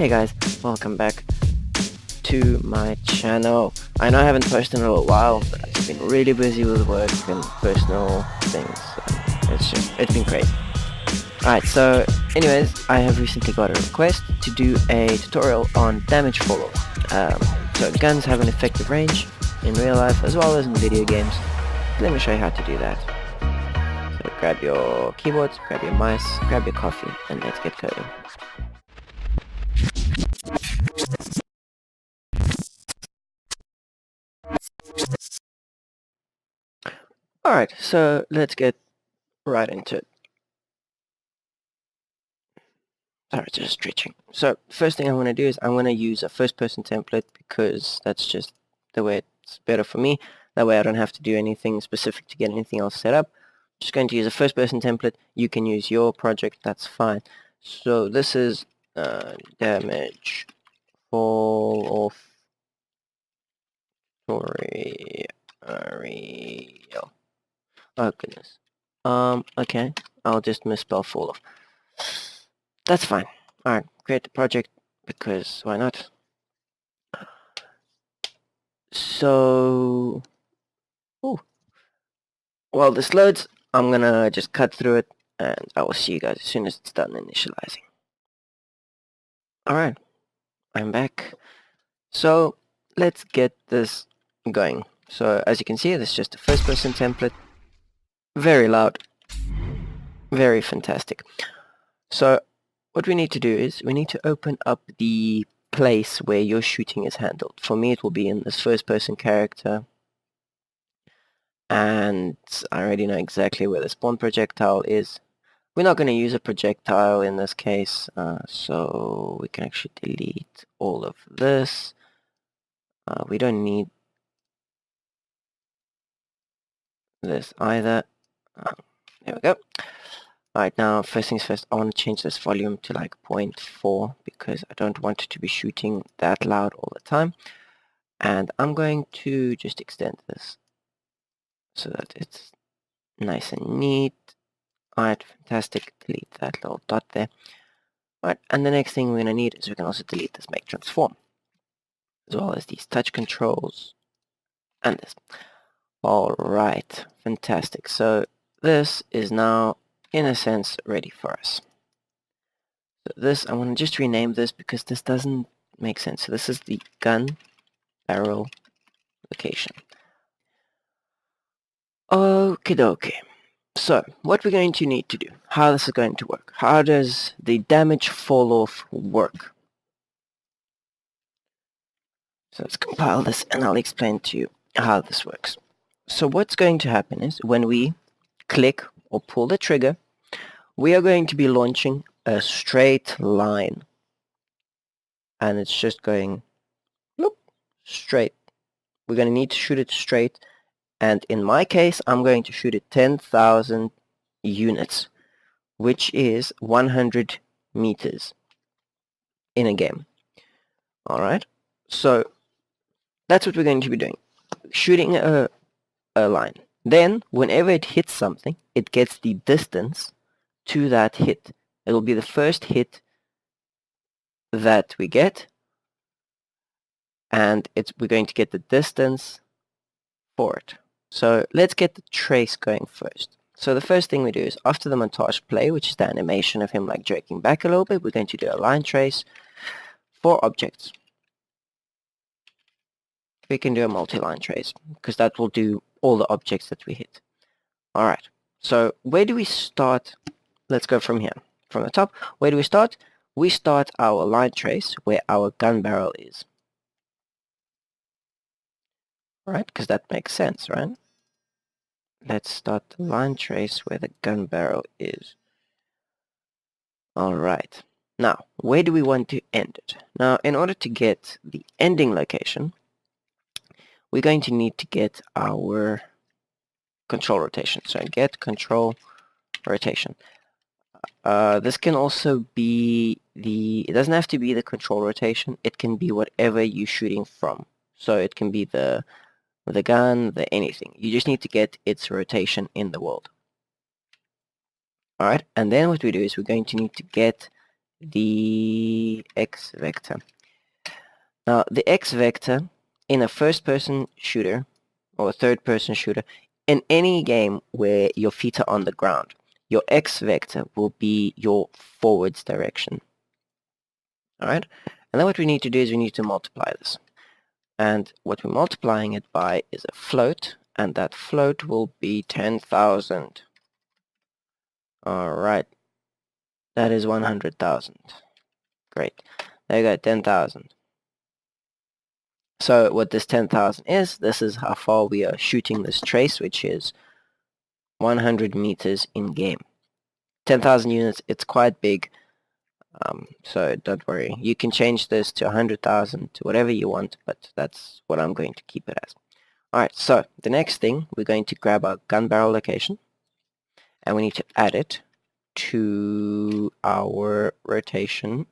Hey guys, welcome back to my channel. I know I haven't posted in a little while, but I've been really busy with work and personal things. It's been crazy. Alright, so anyways, I have recently got a request to do a tutorial on damage Falloff. So guns have an effective range in real life as well as in video games. Let me show you how to do that. So grab your keyboards, grab your mice, grab your coffee, and let's get coding. Alright, so let's get right into it. Sorry, just stretching. So first thing I'm going to do is I'm going to use a first person template because that's just the way it's better for me. That way I don't have to do anything specific to get anything else set up. Just going to use a first person template. You can use your project, that's fine. So this is damage Falloff tutorial. Oh goodness. Okay. I'll just misspell Falloff. That's fine. Alright, create the project because why not? So, while this loads, I'm gonna just cut through it and I will see you guys as soon as it's done initializing. Alright, I'm back. So, let's get this going. So, as you can see, this is just a first person template. Very loud. Very fantastic. So, what we need to do is we need to open up the place where your shooting is handled. For me, it will be in this first person character. And I already know exactly where the spawn projectile is. We're not going to use a projectile in this case, so we can actually delete all of this. We don't need this either. There we go. Alright, now first things first, I want to change this volume to like 0.4 because I don't want it to be shooting that loud all the time. And I'm going to just extend this so that it's nice and neat. Alright, fantastic. Delete that little dot there. Alright, and the next thing we're going to need is we can also delete this make transform, as well as these touch controls and this. Alright, fantastic. So this is now, in a sense, ready for us. So this, I want to just rename this because this doesn't make sense. So this is the gun barrel location. Okie dokie. So, what we're going to need to do, how this is going to work. How does the damage Falloff work? So let's compile this and I'll explain to you how this works. So what's going to happen is when we click or pull the trigger, we are going to be launching a straight line. And it's just going loop, straight. We're going to need to shoot it straight. And in my case, I'm going to shoot it 10,000 units, which is 100 meters in a game. Alright, so that's what we're going to be doing. Shooting a line. Then, whenever it hits something, it gets the distance to that hit. It will be the first hit that we get, and we're going to get the distance for it. So let's get the trace going first. So the first thing we do is after the montage play, which is the animation of him like jerking back a little bit, we're going to do a line trace for objects. We can do a multi-line trace because that will do all the objects that we hit. Alright, so where do we start? Let's go from here. From the top, where do we start? We start our line trace where our gun barrel is. Right, because that makes sense, right? Let's start the line trace where the gun barrel is. Alright, now, where do we want to end it? Now, in order to get the ending location, we're going to need to get our control rotation. So get control rotation. This can also be it doesn't have to be the control rotation, it can be whatever you're shooting from. So it can be the gun, the anything. You just need to get its rotation in the world. Alright, and then what we do is we're going to need to get the X vector. Now, the X vector in a first-person shooter or a third-person shooter, in any game where your feet are on the ground, your X vector will be your forwards direction. Alright? And then what we need to do is we need to multiply this. And what we're multiplying it by is a float, and that float will be 10,000. Alright. That is 100,000. Great. There you go, 10,000. So what this 10,000 is, this is how far we are shooting this trace, which is 100 meters in game. 10,000 units, it's quite big, so don't worry. You can change this to 100,000, to whatever you want, but that's what I'm going to keep it as. Alright, so the next thing, we're going to grab our gun barrel location, and we need to add it to our rotation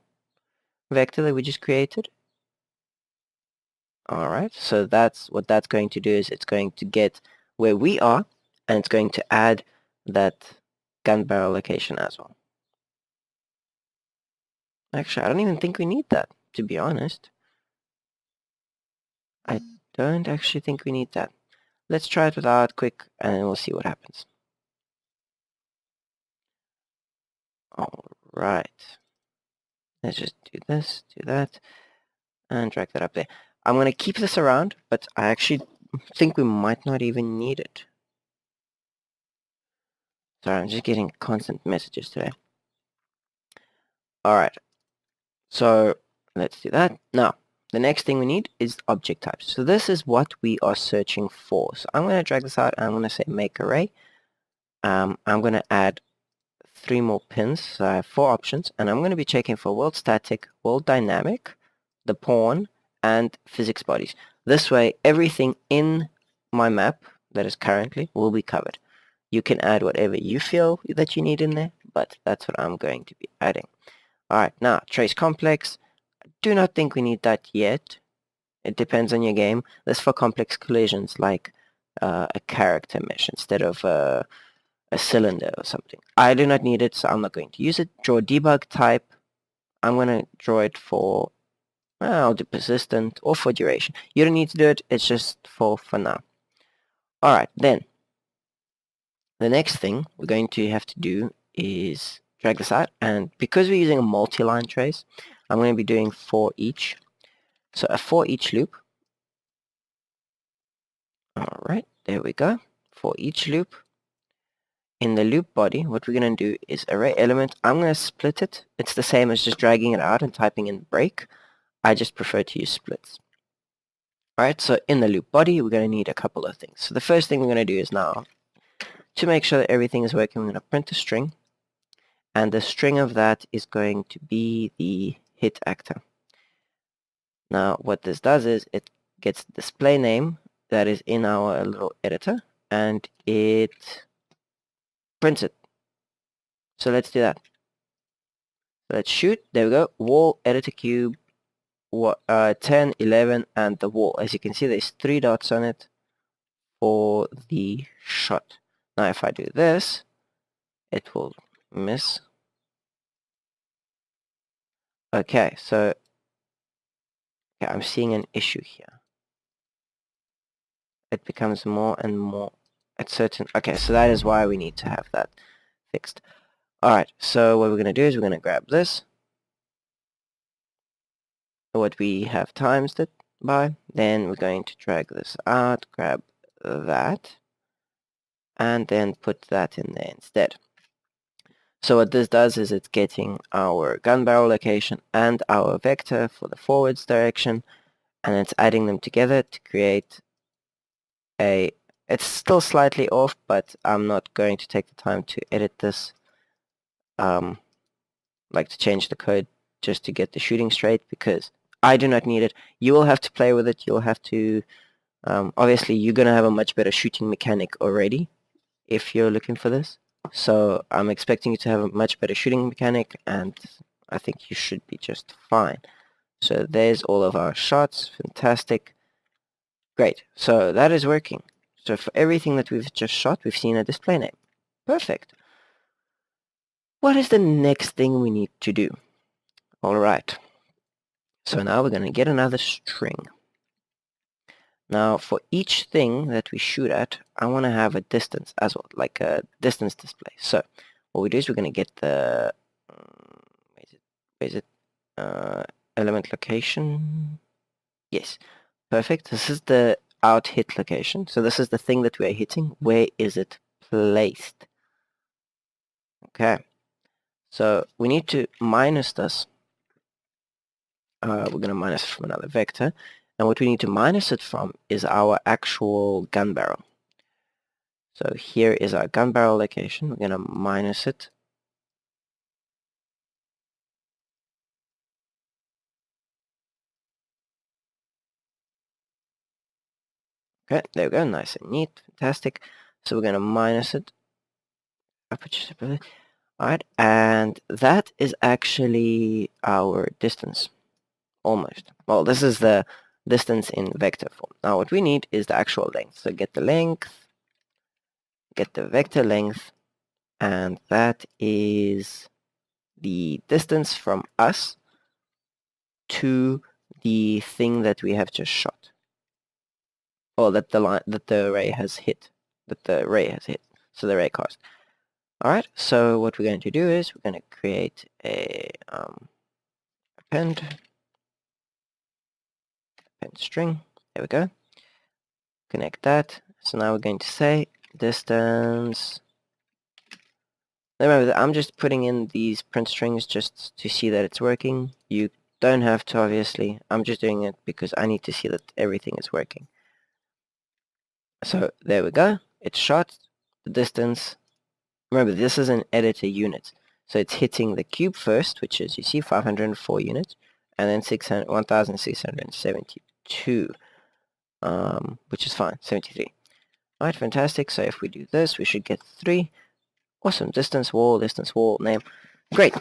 vector that we just created. Alright, so that's what that's going to do, is it's going to get where we are, and it's going to add that gun barrel location as well. Actually, I don't even think we need that, to be honest. I don't actually think we need that. Let's try it without quick, and then we'll see what happens. Alright. Let's just do this, do that, and drag that up there. I'm going to keep this around, but I actually think we might not even need it. Sorry, I'm just getting constant messages today. Alright, so let's do that. Now, the next thing we need is object types. So this is what we are searching for. So I'm going to drag this out, and I'm going to say make array. I'm going to add 3 more pins, so I have 4 options, and I'm going to be checking for world static, world dynamic, the pawn, and physics bodies. This way, everything in my map that is currently will be covered. You can add whatever you feel that you need in there, but that's what I'm going to be adding. Alright, now, trace complex. I do not think we need that yet. It depends on your game. That's for complex collisions, like a character mesh instead of a cylinder or something. I do not need it, so I'm not going to use it. Draw debug type. I'm going to draw it for, I'll do persistent or for duration. You don't need to do it, it's just for now. Alright, then the next thing we're going to have to do is drag this out, and because we're using a multi-line trace, I'm going to be doing for each. So a for each loop. Alright, there we go. For each loop. In the loop body, what we're going to do is array element. I'm going to split it. It's the same as just dragging it out and typing in break. I just prefer to use splits. Alright, so in the loop body, we're going to need a couple of things. So the first thing we're going to do is now, to make sure that everything is working, we're going to print a string. And the string of that is going to be the hit actor. Now, what this does is it gets the display name that is in our little editor, and it prints it. So let's do that. Let's shoot. There we go. Wall, editor cube, 10, 11, and the wall. As you can see, there's 3 dots on it for the shot. Now, if I do this, it will miss. Okay, so yeah, I'm seeing an issue here. It becomes more and more at certain. Okay, so that is why we need to have that fixed. Alright, so what we're going to do is we're going to grab this, what we have times it by, then we're going to drag this out, grab that, and then put that in there instead. So what this does is it's getting our gun barrel location and our vector for the forwards direction, and it's adding them together to create a, it's still slightly off, but I'm not going to take the time to edit this, like to change the code just to get the shooting straight, because I do not need it. You will have to play with it. You'll have to, obviously you're going to have a much better shooting mechanic already if you're looking for this. So I'm expecting you to have a much better shooting mechanic, and I think you should be just fine. So there's all of our shots. Fantastic. Great. So that is working. So for everything that we've just shot, we've seen a display name. Perfect. What is the next thing we need to do? Alright, so now we're going to get another string. Now for each thing that we shoot at, I want to have a distance as well, like a distance display. So what we do is we're going to get the element location. Yes, perfect. This is the out hit location. So this is the thing that we are hitting. Where is it placed? Okay, so we need to minus this. We're going to minus it from another vector. And what we need to minus it from is our actual gun barrel. So here is our gun barrel location. We're going to minus it. Okay, there we go. Nice and neat. Fantastic. So we're going to minus it. Alright, and that is actually our distance. Almost. Well, this is the distance in vector form. Now what we need is the actual length. So get the length, get the vector length, and that is the distance from us to the thing that we have just shot. Or that the array has hit. So the array cost. Alright, so what we're going to do is we're going to create a append string. There we go. Connect that. So now we're going to say distance. Remember that I'm just putting in these print strings just to see that it's working. You don't have to, obviously. I'm just doing it because I need to see that everything is working. So there we go. It's shot. The distance. Remember, this is an editor unit. So it's hitting the cube first, which is, you see, 504 units, and then 1,672, which is fine, 73. Alright, fantastic. So if we do this, we should get 3. Awesome. Distance wall, name. Great.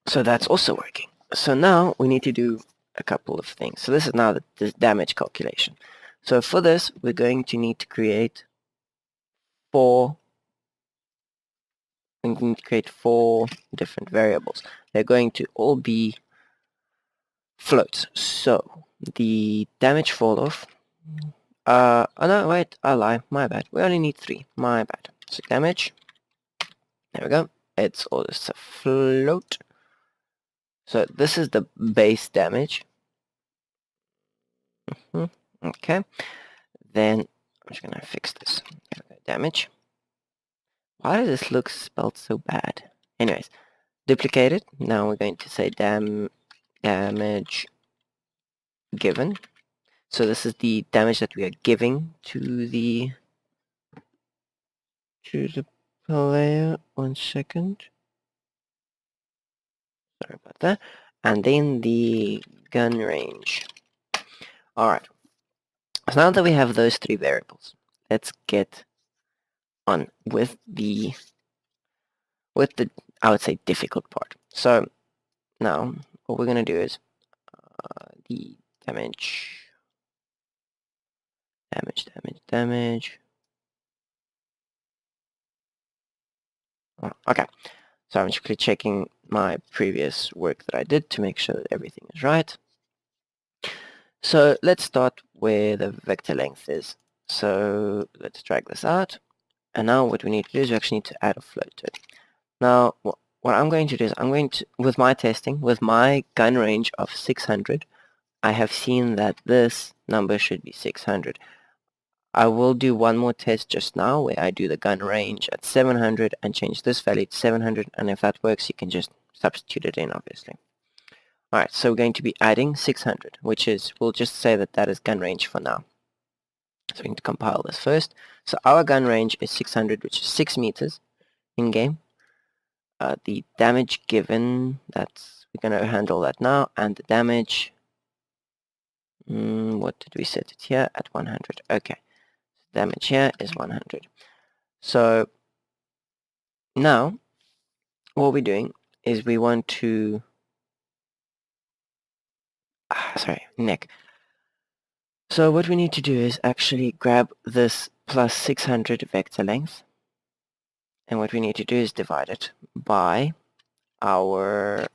So that's also working. So now we need to do a couple of things. So this is now the damage calculation. So for this, we're going to need to create 4 different variables. They're going to all be floats. So the damage falloff. Oh no, wait, I lie. My bad. We only need 3. My bad. So damage. There we go. It's all just a float. So this is the base damage. Okay. Then I'm just gonna fix this. Damage. Why does this look spelled so bad? Anyways, duplicate it. Now we're going to say damage given. So this is the damage that we are giving to the player. 1 second. Sorry about that. And then the gun range. Alright. So now that we have those 3 variables, let's get on with the I would say difficult part. So now what we're gonna do is the damage. Oh, okay, so I'm just checking my previous work that I did to make sure that everything is right. So let's start where the vector length is. So let's drag this out, and now what we need to do is we actually need to add a float to it. Now what I'm going to do is I'm going to, with my testing, with my gun range of 600, I have seen that this number should be 600. I will do one more test just now where I do the gun range at 700 and change this value to 700, and if that works you can just substitute it in, obviously. Alright, so we're going to be adding 600, which is, we'll just say that that is gun range for now. So we need to compile this first. So our gun range is 600, which is 6 meters in game. The damage given, we're going to handle that now, and the damage, what did we set it here? At 100. Okay, so damage here is 100. So now what we're doing is we want to Nick. So what we need to do is actually grab this plus 600 vector length, and what we need to do is divide it by to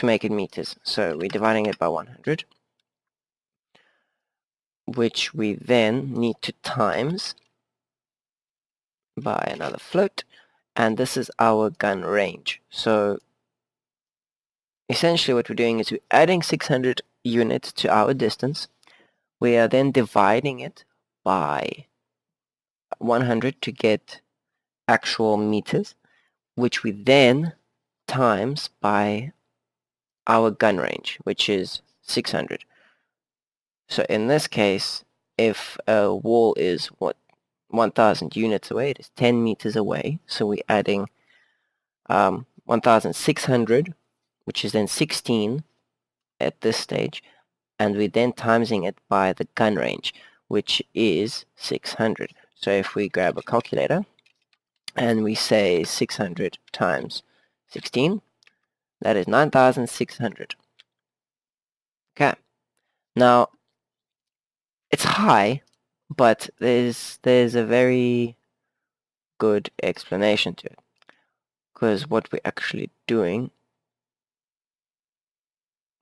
make it meters. So we're dividing it by 100, which we then need to times by another float, and this is our gun range. So essentially what we're doing is we're adding 600 units to our distance. We are then dividing it by 100 to get actual meters, which we then times by our gun range, which is 600. So in this case, if a wall is 1,000 units away, it is 10 meters away. So we're adding 1,600, which is then 16 at this stage, and we're then timesing it by the gun range, which is 600. So if we grab a calculator and we say 600 times 16, that is 9,600. Okay. Now, it's high, but there's a very good explanation to it. Because what we're actually doing...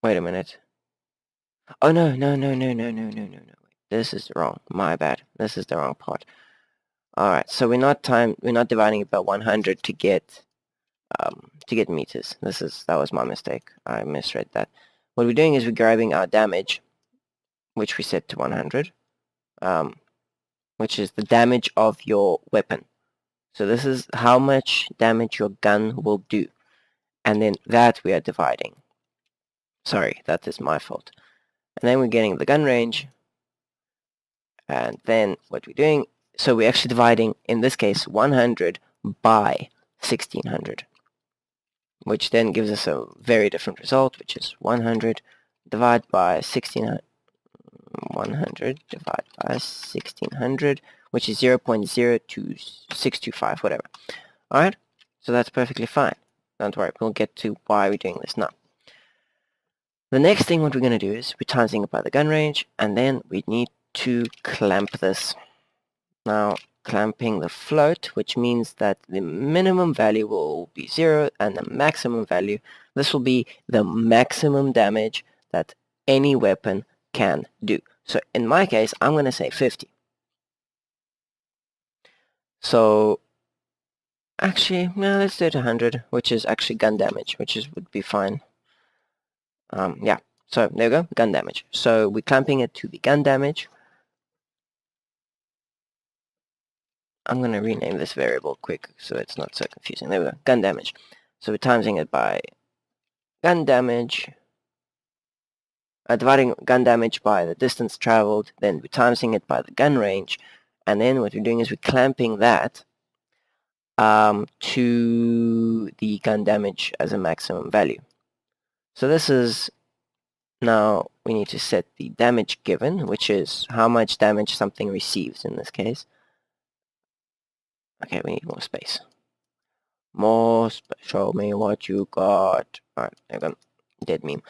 Wait a minute. Oh, no. This is wrong. My bad. This is the wrong part. Alright, so we're not dividing it by 100 to get meters. That was my mistake. I misread that. What we're doing is we're grabbing our damage, which we set to 100, which is the damage of your weapon. So this is how much damage your gun will do. And then that we are dividing. Sorry, that is my fault. And then we're getting the gun range. And then what we're doing, so we're actually dividing, in this case, 100 by 1600. Which then gives us a very different result, which is 100 divided by 1600. 100 divided by 1600, which is 0.02625, whatever. Alright, so that's perfectly fine. Don't worry, we'll get to why we're doing this now. The next thing what we're going to do is we're timesing it by the gun range, and then we need to clamp this. Now, clamping the float, which means that the minimum value will be 0, and the maximum value, this will be the maximum damage that any weapon can do. So in my case, I'm going to say 50. So actually, no, let's do it 100, which is actually gun damage, would be fine. Yeah, so there we go, gun damage. So we're clamping it to the gun damage. I'm going to rename this variable quick so it's not so confusing. There we go, gun damage. So we're timesing it by gun damage, dividing gun damage by the distance traveled, then we're timesing it by the gun range, and then what we're doing is we're clamping that to the gun damage as a maximum value. So this is, now we need to set the damage given, which is how much damage something receives in this case. Okay, we need more space. Show me what you got. Alright, there we go. Dead meme.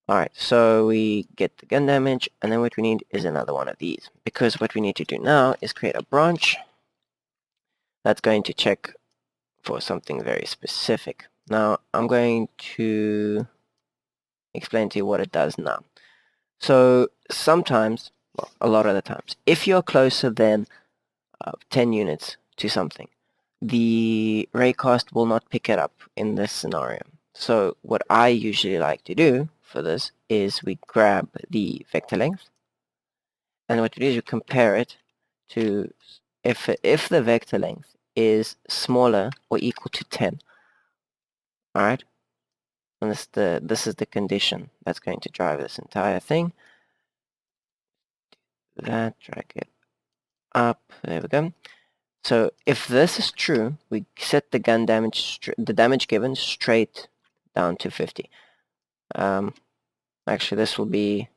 Alright, so we get the gun damage, and then what we need is another one of these. Because what we need to do now is create a branch that's going to check for something very specific. Now, I'm going to explain to you what it does now. So sometimes, well, a lot of the times, if you're closer than 10 units to something, the raycast will not pick it up in this scenario. So what I usually like to do for this is we grab the vector length, and what we do is we compare it to if the vector length is smaller or equal to 10. Alright? And this is the condition that's going to drive this entire thing. That, drag it up, there we go. So if this is true, we set the gun damage, the damage given straight down to 50. Actually, this will be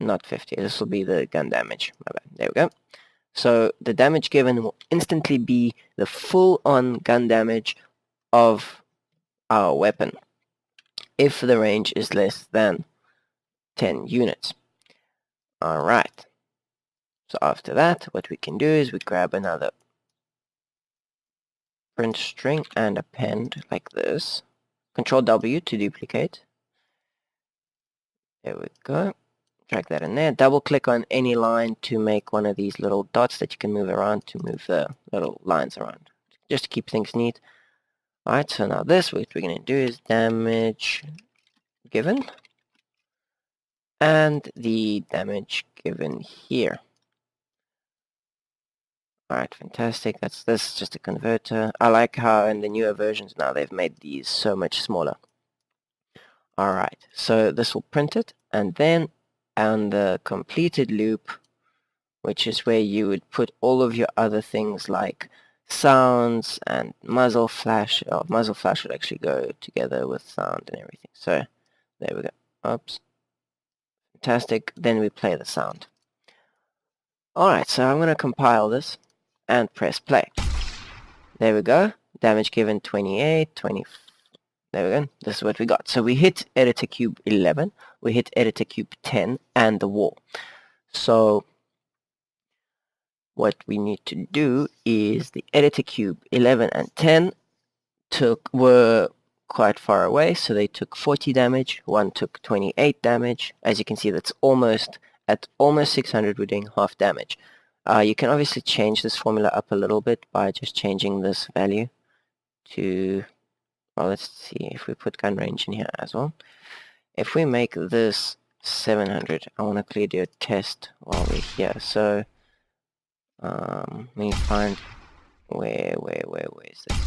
not 50. This will be the gun damage. My bad. There we go. So the damage given will instantly be the full-on gun damage of our weapon if the range is less than 10 units. Alright. So after that, what we can do is we grab another print string and append like this. Control W to duplicate. There we go. Drag that in there. Double click on any line to make one of these little dots that you can move around to move the little lines around, just to keep things neat. Alright, so now this, what we're going to do is damage given and the damage given here. Alright, fantastic. That's this, just a converter. I like how in the newer versions now they've made these so much smaller. Alright, so this will print it, and then on the completed loop, which is where you would put all of your other things like sounds and muzzle flash. Oh, muzzle flash would actually go together with sound and everything. So there we go. Oops. Fantastic. Then we play the sound. Alright, so I'm going to compile this and press play. There we go. Damage given 28, 20. There we go. This is what we got. So we hit editor cube 11, we hit editor cube 10, and the wall. So what we need to do is the editor cube 11 and 10 were quite far away, so they took 40 damage. One took 28 damage. As you can see, that's at almost 600. We're doing half damage. You can obviously change this formula up a little bit by just changing this value to, well, let's see if we put gun range in here as well. If we make this 700, I want to quickly do a test while we're here. So let me find where is this?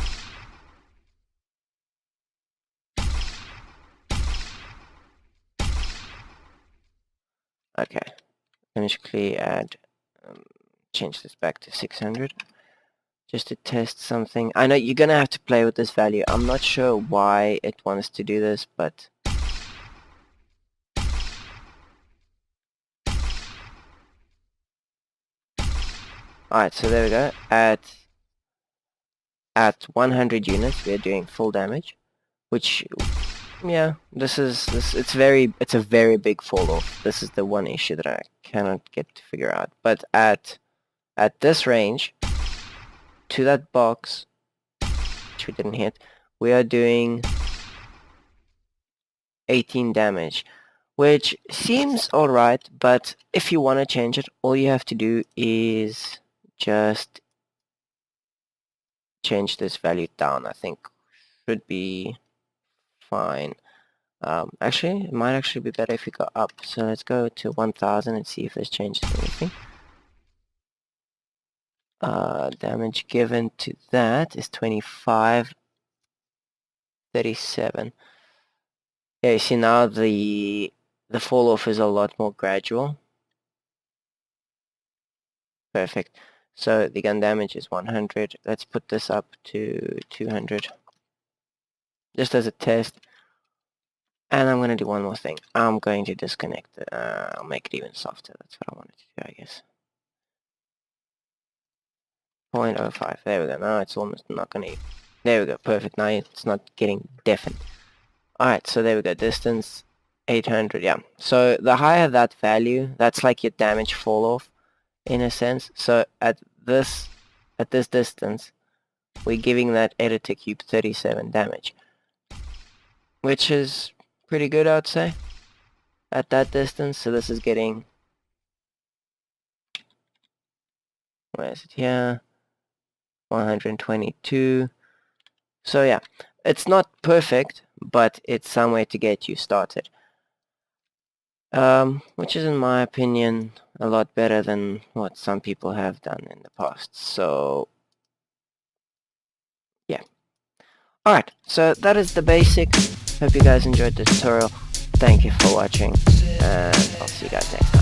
Okay, let me quickly add, change this back to 600 just to test something. I know you're gonna have to play with this value. I'm not sure why it wants to do this, but alright, so there we go. At 100 units we are doing full damage, which, yeah, it's a very big fall off. This is the one issue that I cannot get to figure out. But at this range, to that box, which we didn't hit, we are doing 18 damage, which seems alright, but if you want to change it, all you have to do is just change this value down. I think should be fine. Actually, it might actually be better if we go up. So let's go to 1000 and see if this changes anything. Damage given to that is 25, 37. Yeah, you see now the fall off is a lot more gradual. Perfect. So the gun damage is 100. Let's put this up to 200. Just as a test. And I'm going to do one more thing. I'm going to disconnect it. I'll make it even softer. That's what I wanted to do, I guess. 0.05. There we go. Now it's almost not going to... There we go. Perfect. Now it's not getting deafened. Alright, so there we go. Distance 800. Yeah. So the higher that value, that's like your damage fall off in a sense. So at this distance, we're giving that editor cube 37 damage, which is pretty good, I'd say, at that distance. So this is getting, where is it here, 122. So yeah, it's not perfect, but it's some way to get you started, which is in my opinion a lot better than what some people have done in the past. So yeah. Alright, so that is the basics. Hope you guys enjoyed this tutorial. Thank you for watching, and I'll see you guys next time.